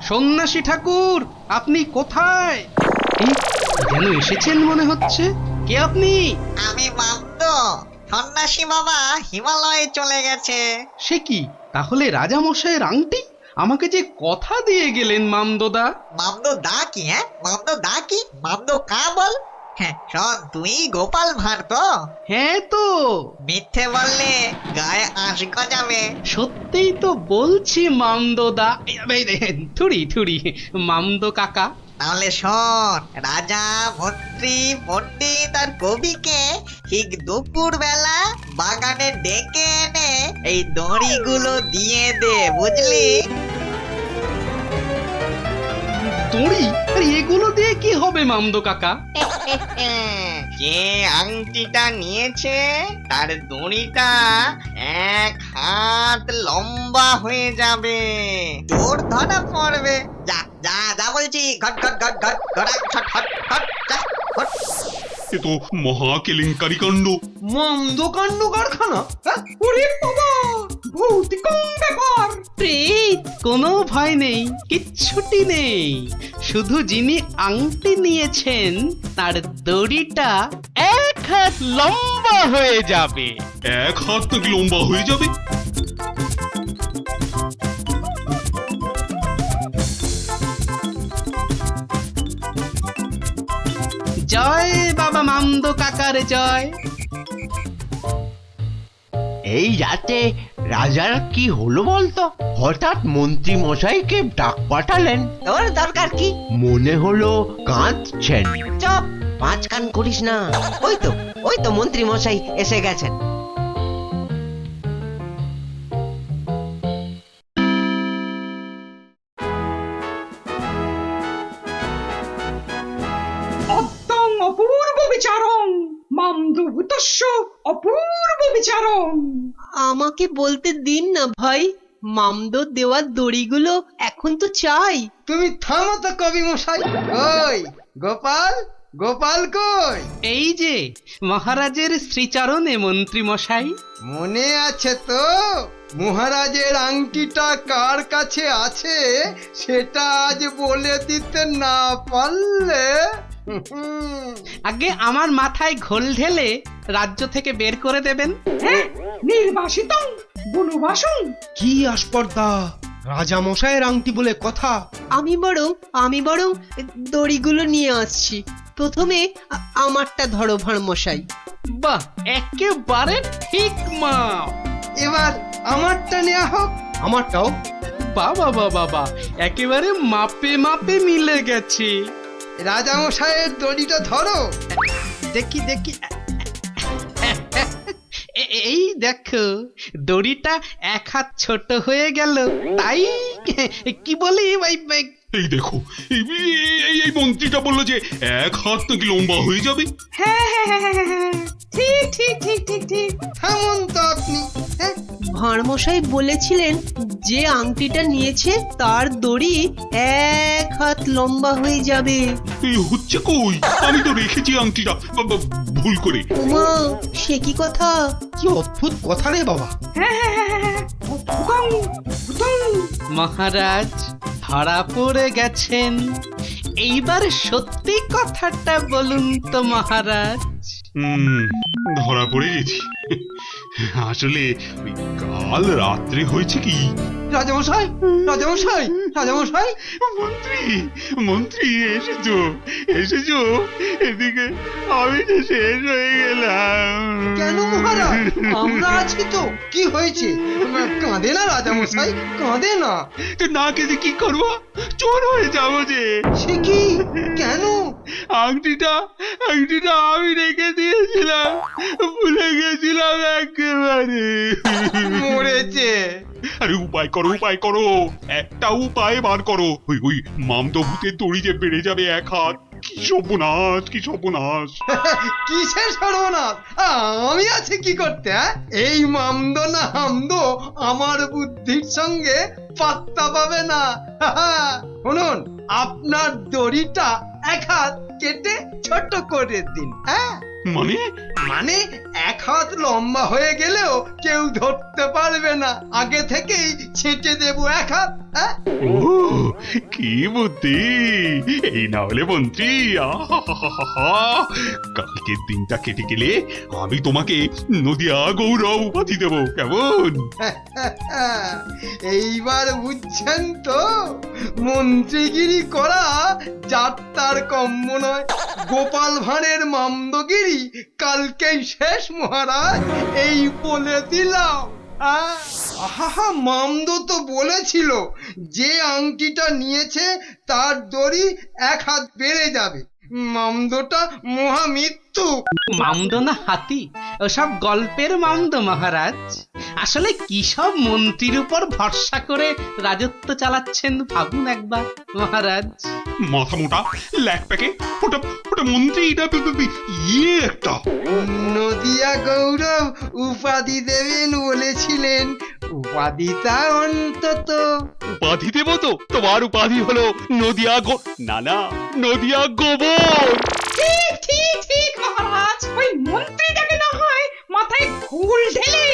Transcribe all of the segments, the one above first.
সন্ন্যাসী ঠাকুর, আপনি কোথায়? এই, যেন এসেছেন মনে হচ্ছে। কে আপনি? আমি মামদ। সন্ন্যাসী বাবা হিমালয়ে চলে গেছে। সে কি, তাহলে রাজা মশাইয়ের আংটি? আমাকে যে কথা দিয়ে গেলেন মামদোদা। মামদ দা কি? হ্যাঁ, মামদ দা কি? মামদ কা বল। হ্যাঁ শোন, তুই গোপাল ভাঁড় তো? হ্যাঁ তো, মিথ্যে বললে গায়ে আঁশ গজাবে। সত্যিই তো বলছি মামদোদা। থুড়ি থুড়ি, মামদো কাকা। তাহলে শোন, রাজা মন্ত্রী পণ্ডিত আর কবিকে ঠিক দুপুর বেলা বাগানে ডেকে এনে এই দড়িগুলো দিয়ে দে, বুঝলি? দড়ি? আরে এগুলো দিয়ে কি হবে মামদো কাকা? যে আংটিটা নিয়েছে তার দড়িটা 1 হাত লম্বা হয়ে যাবে। তোর ধরা পড়বে। যা যা যা বলছি, ঘট ঘট ঘট ঘট ঘটা ছট ফট ফট যা ফট। এ তো মহা কেলেঙ্কারি কাণ্ড। মন্দকাণ্ড কারখানা? ওরে বাবা, ভৌতিক ব্যাপার। প্রেত, কোনো ভয় নেই, কিচ্ছুটি নেই। শুধু যিনি আংটি নিয়েছেন তার দড়িটা 1 হাত লম্বা হয়ে যাবে। 1 হাত নাকি লম্বা হয়ে যাবে? জয় বাবা মামদো কাকার জয়। এই রাতে রাজার কি হলো বলতো? হঠাৎ মন্ত্রী মশাইকে ডাক পাঠালেন। তোর দরকার কি? মনে হলো কাঁদছেন। চপ। পাঁচ কান করিস না। ওই তো মন্ত্রী মশাই এসে গেছেন। অদ্যং অপূর্ব বিচারং মামদভূতস্য অপূর্ব বিচারং। আমাকে বলতে দিন না ভাই, মামদো দেওয়ার দড়িগুলো এখন তো চাই। তুমি থামো তো কবি মশাই। ওই গোপাল, গোপাল কই? এই যে মহারাজের শ্রীচরণে মন্ত্রী মশাই। মনে আছে তো মহারাজের আংটিটা কার কাছে আছে সেটা আজ বলে দিতে না পারলে আগে আমার মাথায় ঘোল ঢেলে রাজ্য থেকে বের করে দেবেন। নির্বাসিতং বনবাসং। কি আস্পর্ধা, রাজা মশাইয়ের আংটি বলে কথা। আমি বরং দড়িগুলো নিয়ে আসছি। প্রথমে আমারটা ধরো ভাঁড় মশাই। বাহ, একেবারে ঠিক মা। এবার আমারটা নেওয়া হোক। আমারটাও। বাবা বাবা, একেবারে মাপে মাপে মিলে গেছে। রাজা মশাইয়ের দড়িটা ধরো। দেখি দেখি, এই দেখো দড়িটা 1 হাত ছোট হয়ে গেল। তাই কি বলি এই দেখো, এই মন্ত্রীটা বললো যে 1 হাত নাকি লম্বা হয়ে যাবে। ঠিক ঠিক ঠিক ঠিক ঠিক। থামুন তো আপনি। ভাঁড় মশাই বলেছিলেন যে আংটিটা নিয়েছে তার দড়ি 1 হাত লম্বা হয়ে যাবে। এই হচ্ছে কই? আমি তো রেখেছি আংটিটা ভুল করে। ওমা, সে কি কথা! কি অদ্ভুত কথা রে বাবা। মহারাজ ধরা পড়ে গেছেন। এইবার সত্যি কথাটা বলুন তো মহারাজ। ধরা পড়ে গেছি। আসলে ওই কাল রাত্রে হয়েছে কি, রাজামশাই, রাজামশাই, রাজামশাই। মন্ত্রী মন্ত্রী এসেছো এসেছো এদিকে, আমি তো শেষ হয়ে গেলাম। কেন মহারাজ, আমরা আছি তো। কি হয়েছে? কাঁদে না রাজামশাই, কাঁদে না। তো না কেঁদে কি করবো? চোর হয়ে যাবো যে। সে কি? কেন? আংটিটা আমি রেখে দিয়েছিলাম, ভুলে গেছিলাম একেবারে। মরেছে। আরে উপায় করো, একটা উপায় বার করো। ওই মামদো ভূতের দড়ি যে বেড়ে যাবে 1 হাত। কি সর্বনাশ, কি সর্বনাশ। কিসের সর্বনাশ? আমি আছি কি করতে? এই মামদো না হামদো আমার বুদ্ধির সঙ্গে পাত্তা পাবে না। শুনুন, আপনার দড়িটা 1 হাত কেটে ছোট করে দিন। মানে মানে 1 হাত লম্বা হয়ে গেলেও কেউ ধরতে পারবে না, আগে থেকেই ছেঁটে দেবো 1 হাত। হ্যাঁ? ও কি বুদ্ধি! এই না হলে মন্ত্রী, আহাহাহাহা! কালকের দিনটা কেটে গেলে আমি তোমাকে নদিয়া গৌরব উপাধি দেবো, কেমন? এইবার বুঝছেন তো, মন্ত্রীগিরি করা যাত্রার কম্ম নয়। গোপাল ভাঁড়ের মামদগিরি কালকেই শেষ মহারাজ, এই বলে দিলাম। আহা, মামদো তো বলেছিল যে আংটিটা নিয়েছে তার দড়ি 1 হাত বেড়ে যাবে। মামদোটা মহামৃত্যু। মামদো না হাতি, ওসব গল্পের মামদো মহারাজ। আসলে কি সব মন্ত্রীর উপর ভরসা করে রাজত্ব চালাচ্ছেন ভাবুন একবার মহারাজ। মাথা মোটা ল্যাক প্যাকে ওটা ওটা মন্ত্রী, এটা ইয়ে একটা। নদিয়া গৌরব উপাধি দেবেন বলেছিলেন, উপাধিটা অন্তত। উপাধি দেবো তো? তোমার উপাধি হলো নদিয়া না না, নদিয়া গোবর। ঠিক ঠিক ঠিক মহারাজ, ওই মন্ত্রীটাকে না হয় মাথায় ফুল ঢেলে।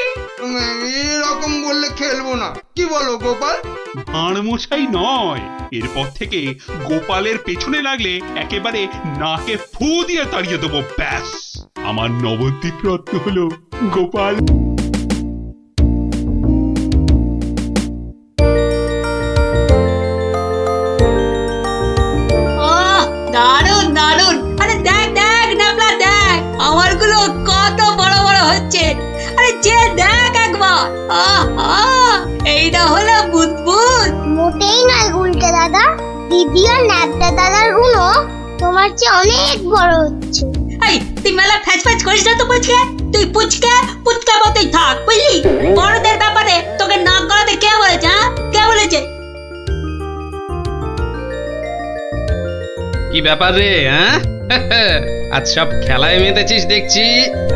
এরকম বললে খেলবো না, কি বলো গোপাল? ভাঁড় মশাই নয়, এরপর থেকে গোপালের পেছনে লাগলে একেবারে নাকে ফু দিয়ে তাড়িয়ে দেবো, ব্যাস। আমার নবদ্বীপ রত্ন হলো গোপাল। দারুন দারুন, আরে দেখ দেখ নাবলা দেখ, আমারগুলো কত বড় বড় হচ্ছে। আরে যে দেখ একবার, এইটা হলো বুদবুদ। মোটেই নয় গুলটে দাদা, দিদি আর ন্যাপটা দাদার গুলো তোমার চেয়ে অনেক বড় হচ্ছে। এই তুই মেলা ফ্যাচ ফ্যাচ করিস না তো পুচকে, তুই পুচকে পুচকা মতোই থাক বুঝলি। বড়দের ব্যাপারে তোকে নাক গলাতে কে বলেছে? কে বলেছে? কি ব্যাপার রে, হ্যাঁ? আজ সব খেলায় মেতেছিস দেখছি।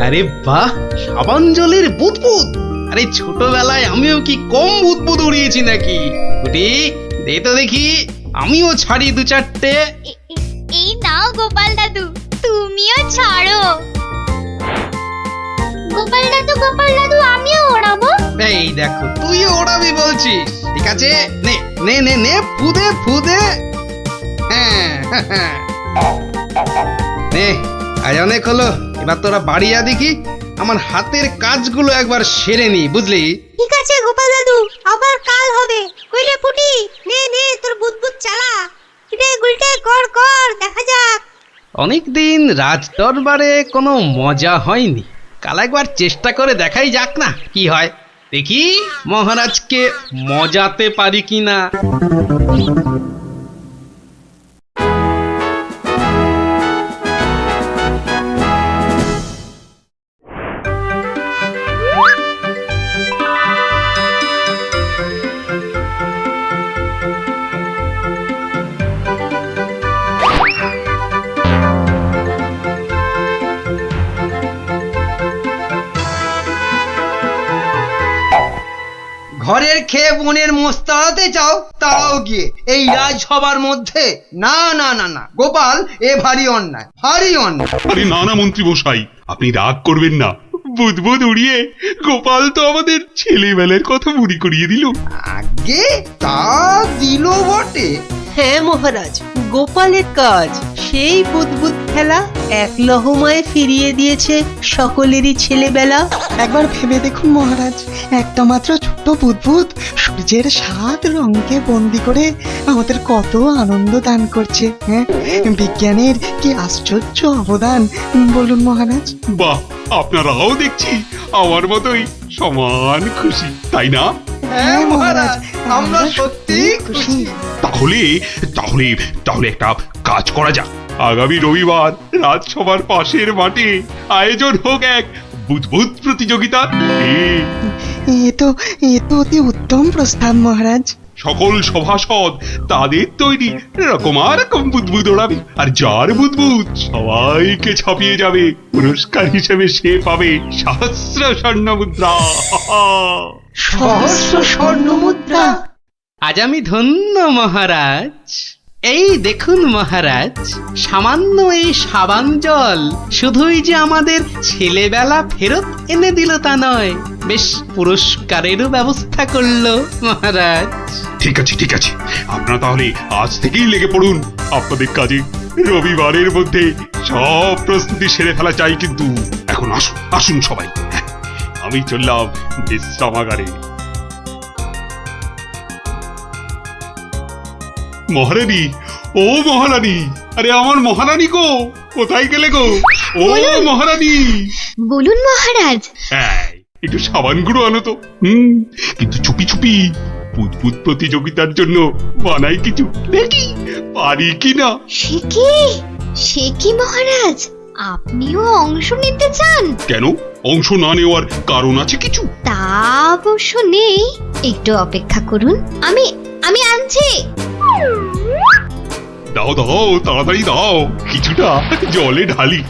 আরে বাহ, সাবাঞ্জলির বুদবুদ! আরে ছোটবেলায় আমিও কি কম বুদবুদ উড়িয়েছি নাকি? কুটি দে তো দেখি, আমিও ছাড়ি 2-4টে। এই নাও গোপাল দাদু, তুমিও ছাড়ো। গোপাল দাদু আমিও ওড়াবো। এই দেখো, তুইও ওড়াবি বলছিস? ঠিক আছে, নে নে নে নে, ফুদে ফুদে। হ্যাঁ নে, আজ অনেক হলো, এবার তোরা বাড়ি যা দেখি, আমার হাতের কাজগুলো একবার সেরে নি, বুঝলি? ঠিক আছে গোপাল দাদু, আবার কাল হবে। কইলে ফুটি, নে নে তোর বুদবুদ চালা। কিরে গুলটে, কর কর, দেখা যাক। অনেকদিন রাজ দরবারে কোনো মজা হয়নি, কাল একবার চেষ্টা করে দেখাই যাক না কি হয়। দেখি মহারাজকে মজাতে পারি কিনা। ঘরের খেয়ে বোনের মোস্তাতে চাও, তাও গিয়ে এই রাজসভার মধ্যে? না না না না গোপাল, এ ভারী অন্যায়, ভারী অন্যায়। আরে না না মন্ত্রী মশাই, আপনি রাগ করবেন না। বুদবুদ উড়িয়ে গোপাল তো আমাদের ছেলেবেলার কথা মনে করিয়ে দিল। আগে তা দিল বটে। হ্যাঁ মহারাজ, গোপালের কাজ সেই বুদবুদ খেলা এক লহমায় ফিরিয়ে দিয়েছে সকলেরই ছেলেবেলা। একবার ভেবে দেখুন মহারাজ, একটা মাত্র ছোট্ট বুদবুদ সূর্যের 7 রঙকে বন্দি করে আমাদের কত আনন্দ দান করছে। হ্যাঁ, বিজ্ঞানের কি আশ্চর্য অবদান বলুন মহারাজ। বাহ, আপনারাও দেখছি আমার মতোই সমান খুশি, তাই না? হ্যাঁ মহারাজ, আমরা সত্যি খুশি। তাহলে তাহলে তাহলে একটা কাজ করা যাক। আগামী রবিবার রাজসভার পাশের মাঠে আয়োজন হোক এক বুদবুদ প্রতিযোগিতা। এ তো অতি উত্তম প্রস্তাব মহারাজ। সকল সভাসদ তাদের তৈরি রকমারকম বুদবুদ ওড়াবে, আর যার বুদবুদ সবাইকে ছাপিয়ে যাবে, পুরস্কার হিসেবে সে পাবে 1000 স্বর্ণ মুদ্রা। সহস্র স্বর্ণ মুদ্রা! আজ আমি ধন্য মহারাজ। এই দেখুন মহারাজ, সামান্য এই সাবান জল শুধুই যে আমাদের ছেলেবেলা ফেরত এনে দিল তা নয়, বেশ পুরস্কারেরও ব্যবস্থা করলো মহারাজ। ঠিক আছে ঠিক আছে, আপনারা তাহলে আজ থেকেই লেগে পড়ুন আপনাদের কাজে। রবিবারের মধ্যে সব প্রস্তুতি সেরে ফেলা চাই, কিন্তু এখন আসুন আসুন সবাই, আমি চললাম বিশ্রামাগারে। মহারানী, ও মহারানী, আরে আমার মহারানী গো, কোথায় গেলে গো? ও মহারানী, বলুন মহারাজ। একটু সাবান গুঁড়ো আনো তো। কিন্তু চুপি চুপি, বুদবুদ প্রতিযোগিতার জন্য বানাই কিছু, দেখি পারি কিনা। সে কি মহারাজ, আপনিও অংশ নিতে চান? কেন, অংশ না নেওয়ার কারণ আছে কিছু? তা অবশ্য নেই, একটু অপেক্ষা করুন, আমি আনছি। দাও দাও, তাড়াতাড়ি দাও, কিছুটা জলে ঢালি।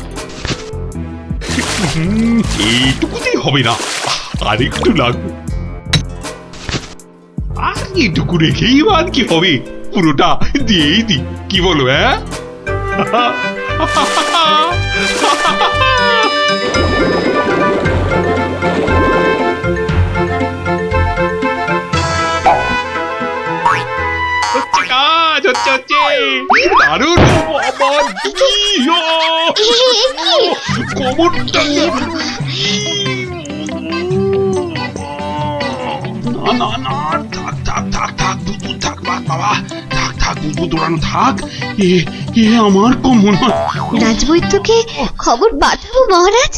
এইটুকুতেই হবে না, আর একটু লাগবে। আর এইটুকু রেখেই আর কি হবে, পুরোটা দিয়েই দি, কি বলো? কাজ হচ্ছে হচ্ছে, দারুণ। আবার কবরটা না না না, থাক থাক থাক থাক, বুদবুদ থাক, বাবা থাক থাক, বুদবুদ উড়ানো থাক। এ আমার কম মনে হয়। রাজবৈদ্যকে খবর পাঠাবো মহারাজ?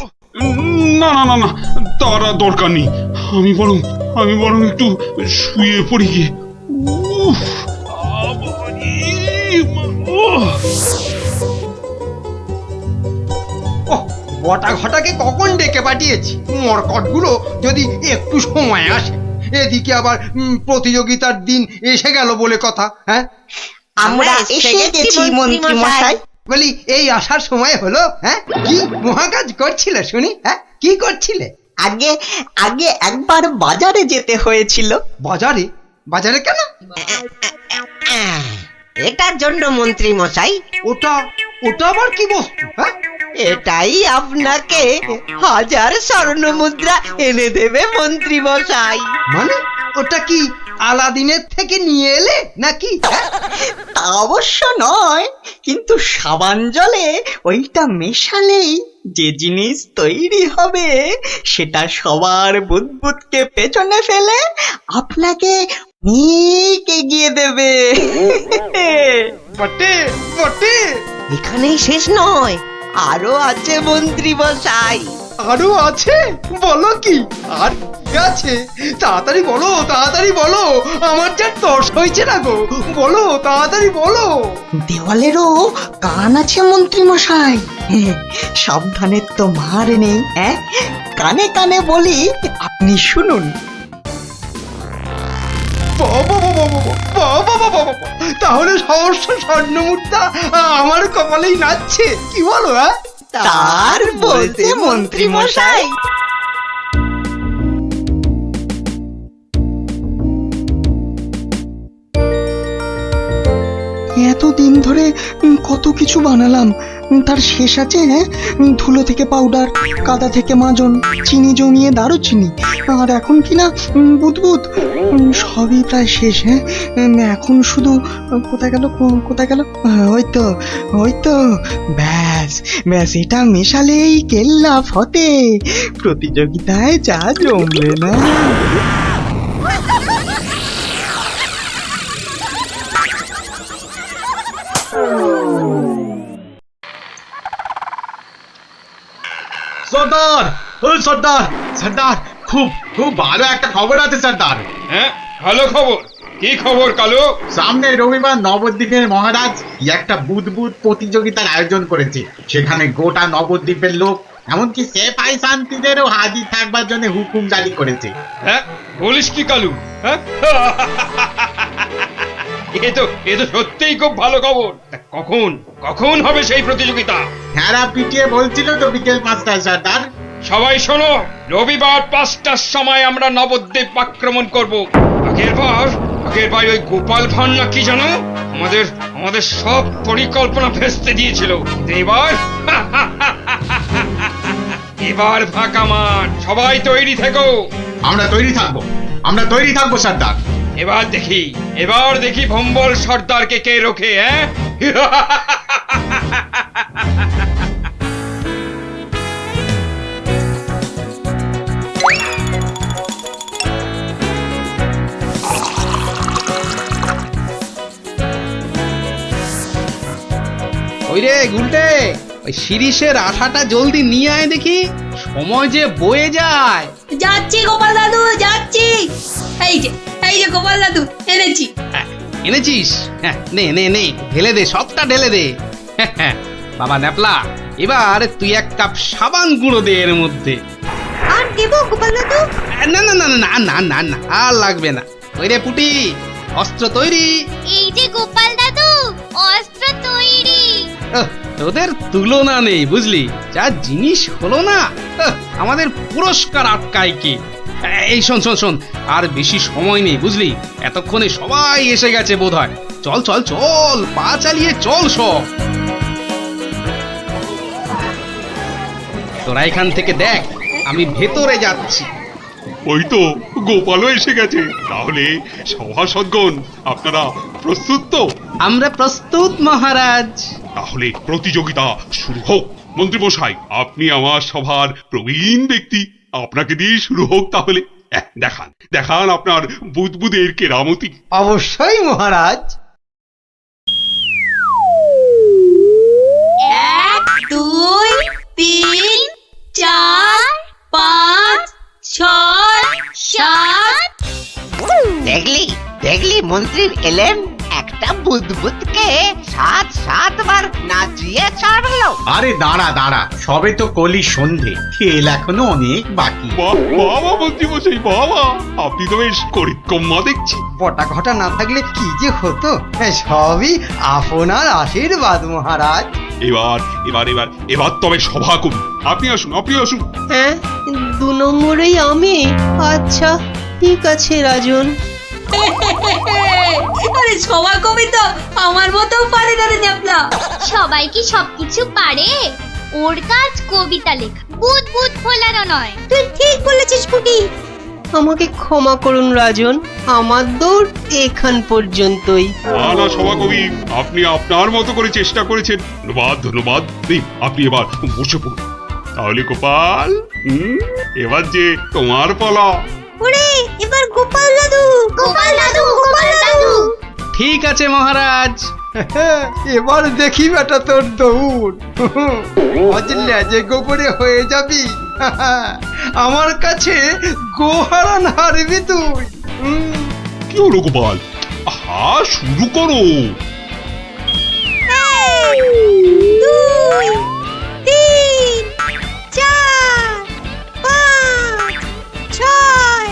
না না না না, তার আর দরকার নেই। আমি বরং একটু শুয়ে পড়ি গিয়ে। বটা ঘটাকে কখন ডেকে পাঠিয়েছি, মরকটগুলো যদি একটু সময় আসে। এদিকে আবার প্রতিযোগিতার দিন এসে গেল বলে কথা। হ্যাঁ, আমরা এসে গেছি মন্ত্রী মশাই। বলি এই আসার সময় হলো? হ্যাঁ, কি মহাকাজ করছিলে শুনি? হ্যাঁ, কি করছিলে? আগে একবার বাজারে যেতে হয়েছিল। বাজারে? বাজারে কেন? এটার জন্য মন্ত্রী মশাই। ওটা আবার কি বস্তু? হ্যাঁ, এটাই আপনাকে 1000 স্বর্ণ মুদ্রা এনে দেবে মন্ত্রী মশাই। মানে ওটা কি আলাদিনের থেকে নিয়ে এলে নাকি? তা অবশ্য নয়, কিন্তু সাবান জলে ওইটা মেশালেই যে জিনিস তৈরি হবে সেটা সবার বুদবুদকে পেছনে ফেলে আপনাকে অনেক এগিয়ে দেবে। বটে বটে, এখানেই শেষ নয়, আরো আছে মন্ত্রী মশাই। আরো আছে? বলো কি আর কি আছে? তাড়াতাড়ি বলো, তাড়াতাড়ি বলো, আমার যা তর্স হয়েছে না গো, বলো তাড়াতাড়ি বলো। দেওয়ালেরও কান আছে মন্ত্রী মশাই, সাবধানে তো মার নেই। কানে কানে বলি, আপনি শুনুন। তাহলে সহস্র স্বর্ণ মুদ্রা আমার কপালেই নাচছে, কি বলো? তার বলতে মন্ত্রী মশাই। এতদিন ধরে কত কিছু বানালাম, তার শেষ আছে? হ্যাঁ, ধুলো থেকে পাউডার, কাদা থেকে মাজন, চিনি জমিয়ে দারুচিনি, আর এখন কিনা বুদবুদ, সবই প্রায় শেষ। হ্যাঁ, এখন শুধু কোথায় গেল? ওই তো ব্যাস ব্যাস, এটা মেশালেই কেল্লা ফতে, প্রতিযোগিতায় যা জমবে না। সর্দার, ও সর্দার, সর্দার, খুব খুব ভালো একটা খবর আছে সর্দার। হ্যাঁ, ভালো খবর? কি খবর কালু? সামনে রবিবার নবদ্বীপের মহারাজ একটা বুদবুদ প্রতিযোগিতার আয়োজন করেছে। সেখানে গোটা নবদ্বীপের লোক, এমনকি সেফাই শান্তিদেরও হাজির থাকবার জন্য হুকুম জারি করেছে। হ্যাঁ, বলিস কি কালু? হ্যাঁ, এ তো সত্যিই খুব ভালো খবর। তা কখন হবে সেই প্রতিযোগিতা? হ্যাঁ, পিটিয়ে বলছিল তো বিকেল 5টায় সর্দার। সবাই শোনো, রবিবার 5টার সময় আমরা নবদ্বীপ আক্রমণ করব। আগের বার খোকের ভাই ওই গোপাল ভাঁড় না কি জানো আমাদের আমাদের সব পরিকল্পনা ভেস্তে দিয়েছিল। কিন্তু এবার ফাঁকা মাঠ, সবাই তৈরি থেকো। আমরা তৈরি থাকবো সর্দার। এবার দেখি ভম্বল সর্দারকে কে রোখে, হ্যাঁ? ওই রে গুলটে, ওই শিরিষের আঠাটা জলদি নিয়ে আয় দেখি, সময় যে বয়ে যায়। যাচ্ছি গোপাল দাদু, যাচ্ছি। এই যে গোপাল দাদু, এনেছি। এনেছিস? হ্যাঁ, নে নে নে, ঢেলে দে, সবটা ঢেলে দে। বাবা ন্যাপলা, এবার তুই 1 কাপ সাবান গুঁড়ো দে এর মধ্যে। আর দেবো গোপাল দাদু? না না না না না না না, আর লাগবে না। ওই রে পুটি, অস্ত্র তৈরি? এই যে গোপাল দাদু, অস্ত্র তৈরি। তোদের তুলনা নেই বুঝলি, যা জিনিস হলো না, আমাদের পুরস্কার আটকায় কি। এই শোন শোন শোন, আর বেশি সময় নেই বুঝলি, এতক্ষণে সবাই এসে গেছে বোধহয়। চল চল চল, পা চালিয়ে চল সব। তোরা এখান থেকে দেখ, আমি ভেতরে যাচ্ছি। ওই তো গোপালও এসে গেছে। তাহলে সভাসদগণ, আপনারা প্রস্তুত তো? আমরা প্রস্তুত মহারাজ। তাহলে প্রতিযোগিতা শুরু হোক। মন্ত্রীমশাই, আপনি আমার সভার প্রবীণ ব্যক্তি, আপনাকে দিয়ে শুরু হোক তাহলে। দেখান দেখান আপনার বুদবুদের কেরামতি। অবশ্যই মহারাজ। 1 2 3 4 5 6 7। দেখলি মন্ত্রী এলেন, একটা বুদবুদকে 7 বার নাচিয়ে ছাড়লো। আরে দাঁড়া, সবে তো কলি সন্ধে, খেল এখনো অনেক বাকি। বাবা মন্ত্রীমশাই, বাবা আপনি তো বেশ করিতকম্মা দেখছি। বটা ঘটা না থাকলে কি যে হতো, সবই আপনার আশীর্বাদ মহারাজ। এবার তবে সভা কবি, আপনি আসুন। হ্যাঁ, 2 নম্বরেই আমি। আচ্ছা ঠিক আছে রাজন। আরে সবার কবি তো আমার মতো পারে না রে ন্যাপলা। সবাই কি সবকিছু পারে? ওর কাজ কবিতা লেখা, বুদবুদ ফোলানো নয়। তুই ঠিক বলেছিস পুটি। আমাকে ক্ষমা করুন রাজন, আমার দৌড় এখান পর্যন্তই। না সভাকবি, আপনি আপনার মতো করে চেষ্টা করেছেন, ধন্যবাদ। আপনি এবার বসে পড়ুন। তাহলে গোপাল, এবার যে তোমার পালা। ওরে, এবার গোপাল দাদু। ঠিক আছে মহারাজ। এবার দেখি বেটা তোর দৌড়। লেজে গোবরে হয়ে যাবি, আমার কাছে গোহারান হারবি তুই। কি হলো গোপাল? আহা, শুরু করো। 2 3 4 5 6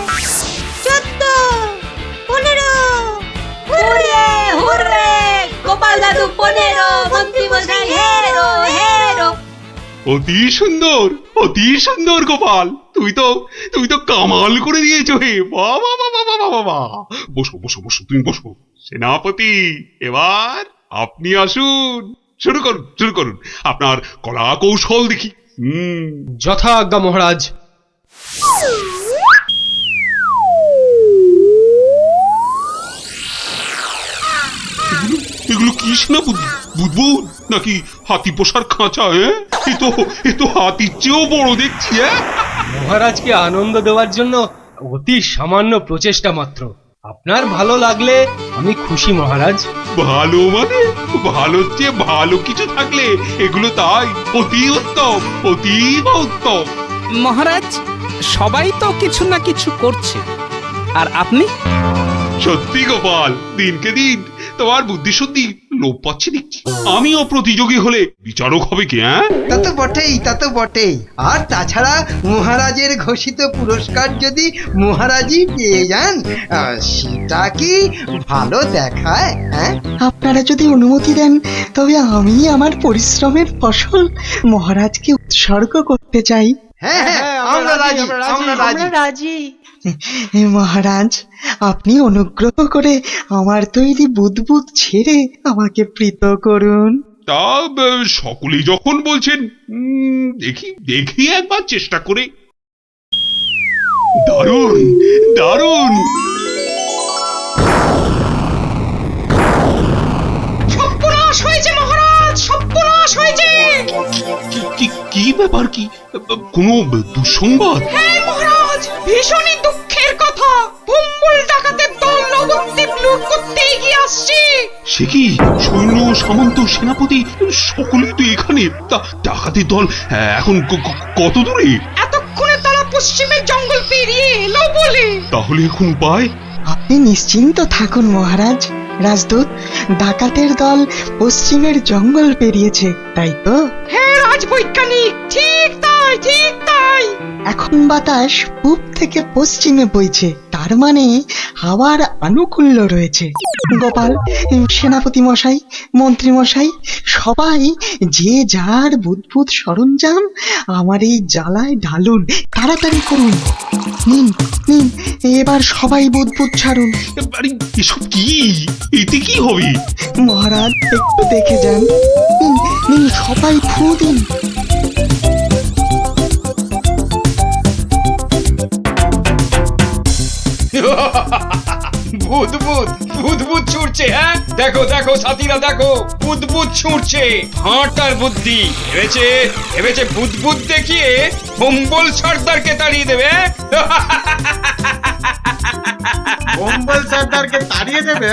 14 15। হুররে গোপাল দাদু 15, মন্ত্রী মশাই হেরো। অতি সুন্দর গোপাল, তুমি তো কামাল করে দিয়েছো হে। বাবা, বসো তুমি বসো। সেনাপতি, এবার আপনি আসুন, শুরু করুন আপনার কলা কৌশল দেখি। যথাজ্ঞা মহারাজ। এগুলো কি সেনাপতি? বুদবুদ নাকি হাতি পোষার খাঁচা? এ তো হাতির চেয়েও বড় দেখছি। মহারাজকে আনন্দ দেওয়ার জন্য অতি সামান্য প্রচেষ্টা মাত্র। আপনার ভালো লাগলে আমি খুশি মহারাজ। ভালো মানে? ভালোর চেয়ে ভালো কিছু থাকলে এগুলো তাই অতি উত্তম। মহারাজ, সবাই তো কিছু না কিছু করছে, আর আপনি? সত্যি গোপাল, দিনকে দিন তোমার বুদ্ধি শুদ্ধি লোপ পাচ্ছে দেখছি। আমিও প্রতিযোগী হলে বিচারক হবে কি? তা তো বটেই। আর তাছাড়া মহারাজের ঘোষিত পুরস্কার যদি মহারাজই পেয়ে যান, সেটা কি ভালো দেখায়? আপনারা যদি অনুমতি দেন, তবে আমি আমার পরিশ্রমের ফসল মহারাজকে উৎসর্গ করতে চাই। হ্যাঁ, আমরা রাজি। রাজি। মহারাজ, আপনি অনুগ্রহ করে আমার তৈরি বুদবুদ ছেড়ে আমাকে প্রীত করুন। তা সকলেই যখন বলছেন, দেখি দেখি একবার চেষ্টা করে। দারুণ দারুণ! সর্বনাশ হয়েছে মহারাজ, সর্বনাশ হয়েছে। কি ব্যাপার? কি কোনো দুঃসংবাদ? হ্যাঁ মহারাজ, ভীষণই দুঃখের কথা। ভম্বল ডাকাতের দল নবদ্বীপ লুট করতে এগিয়ে আসছে। সে কি? সৈন্য সামন্ত সেনাপতি সকলেই তো এখানে। তা ডাকাতের দল এখন কত দূরে? এতক্ষণে তারা পশ্চিমের জঙ্গল পেরিয়ে এলো বলে। তাহলে এখন উপায়? আপনি নিশ্চিন্ত থাকুন মহারাজ। রাজদূত, ডাকাতের দল পশ্চিমের জঙ্গল পেরিয়েছে, তাই তো? হ্যাঁ রাজবৈজ্ঞানিক, ঠিক তাই, ঠিক তাই। এখন বাতাস পূব থেকে পশ্চিমে বইছে, তার মানে হাওয়ার আনুকূল্য রয়েছে। গোপাল, সেনাপতি মশাই, মন্ত্রী মশাই, সবাই যে যার বুদবুদ সরঞ্জাম আমার এই জ্বালায় ঢালুন, তাড়াতাড়ি করুন। নিন নিন, এবার সবাই বুদবুদ ছাড়ুন। আরে এসব কি? এতে কি হবে? মহারাজ, একটু দেখে যান। নিন নিন, সবাই ফু দিন। বুদবুদ বুদবুদ ছুটছে। হ্যাঁ দেখো দেখো সাথীরা, দেখো বুদবুদ ছুটছে। হাঁটার বুদ্ধি ভেবেছে, ভেবেছে বুদবুদ দেখিয়ে ভম্বল সর্দারকে তাড়িয়ে দেবে। কম্বল সর্দারকে তাড়িয়ে দেবে?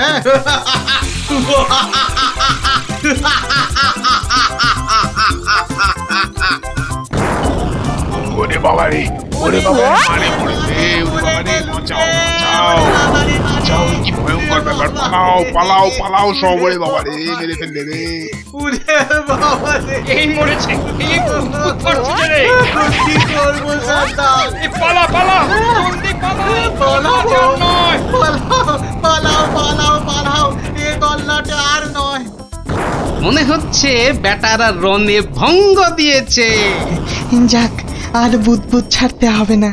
ওরে বাবা রে, ওরে বাবা, মানে পড়েছে। ওরে বাবা রে, বাঁচাও বাঁচাও বাঁচাও! কি ভয়ঙ্কর ব্যাপার! পালাও পালাও পালাও সব! ওরে বাবা রে, মেরে ফেলবে রে! এই মরেছে, এই বুদবুদ করছে রে। কি করবো সর্দার? এই পালা পালা, জলদি পালা, পালাও নয়। পালাও পালাও পালাও, এ গল্লাটে আর নয়। মনে হচ্ছে বেটারা রনে ভঙ্গ দিয়েছে। যাক, আর বুদবুদ ছাড়তে হবে না।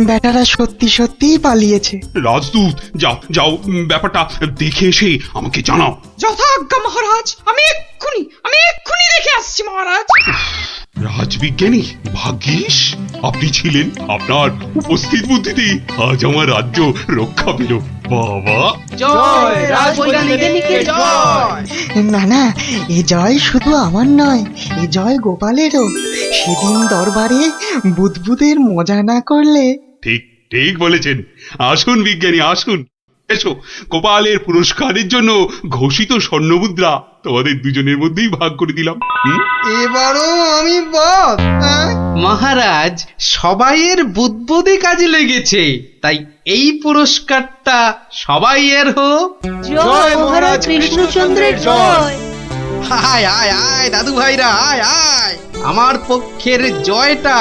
বেটারা সত্যি সত্যিই পালিয়েছে। রাজদূত, যাও যাও, ব্যাপারটা দেখে এসে আমাকে জানাও। যথাজ্ঞা মহারাজ, আমি এক্ষুনি দেখে আসছি মহারাজ। রাজবিজ্ঞানী, ভাগ্যিস আপনি ছিলেন। আপনার উপস্থিত বুদ্ধিতে আজ আমার রাজ্য রক্ষা পেল। বাবা! জয় রাজবৈজ্ঞানিকের জয়। না না, এ জয় শুধু আমার নয়, এ জয় গোপালেরও। সেদিন দরবারে বুদবুদের মজা না করলে। ঠিক ঠিক বলেছেন। আসুন বিজ্ঞানী, আসুন। এসো, গোপালের পুরস্কারের জন্য ঘোষিত স্বর্ণমুদ্রা তোমাদের দুজনের মধ্যেই ভাগ করে দিলাম। এবারও আমি বাদ। হ্যাঁ? মহারাজ, সবাইয়ের বুদ্বুদে কাজে লেগেছে, তাই এই পুরস্কারটা সবাইয়ের হোক। জয় মহারাজ কৃষ্ণচন্দ্রের জয়। আয় আয় আয় দাদু ভাইরা, আয় আয়। আমার পক্ষের জয়টা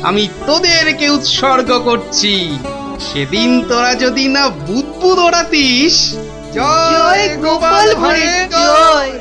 আমি তোদেরকে উৎসর্গ করছি। সেদিন তোরা যদি না বুদ্বুদ ওড়াতিস। জয় গোপাল ভাঁড়ের জয়।